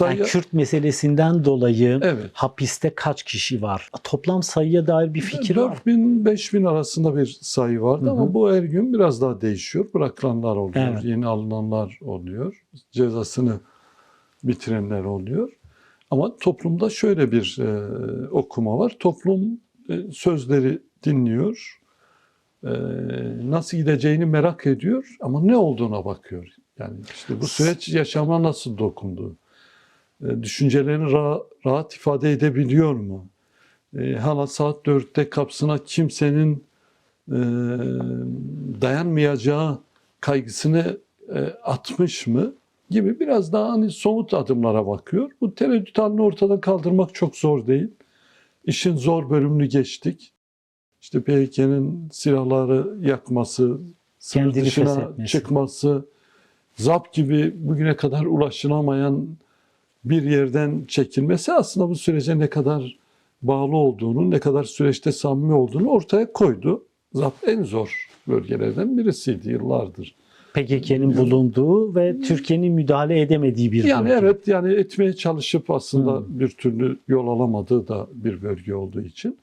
Yani Kürt meselesinden dolayı Evet. hapiste kaç kişi var? Toplam sayıya dair bir fikir var mı? 4000-5000 arasında bir sayı vardı ama bu her gün biraz daha değişiyor. Bırakılanlar oluyor, Evet. yeni alınanlar oluyor, cezasını bitirenler oluyor. Ama toplumda şöyle bir okuma var. Toplum sözleri dinliyor, nasıl gideceğini merak ediyor ama ne olduğuna bakıyor. Yani işte bu süreç yaşama nasıl dokundu? Düşüncelerini rahat ifade edebiliyor mu? Hala saat 4'te kapısına kimsenin dayanmayacağı kaygısını atmış mı gibi biraz daha hani somut adımlara bakıyor. Bu tereddüt halini ortadan kaldırmak çok zor değil. İşin zor bölümünü geçtik. İşte PKK'nın silahları yakması, sınır Kendini dışına feshetmesi. çıkması, ZAP gibi bugüne kadar ulaşılamayan bir yerden çekilmesi aslında bu sürece ne kadar bağlı olduğunu, ne kadar süreçte samimi olduğunu ortaya koydu. ZAP en zor bölgelerden birisiydi yıllardır. PKK'nın bulunduğu ve Türkiye'nin müdahale edemediği bir Yani bölge. evet, yani etmeye çalışıp aslında bir türlü yol alamadığı da bir bölge olduğu için.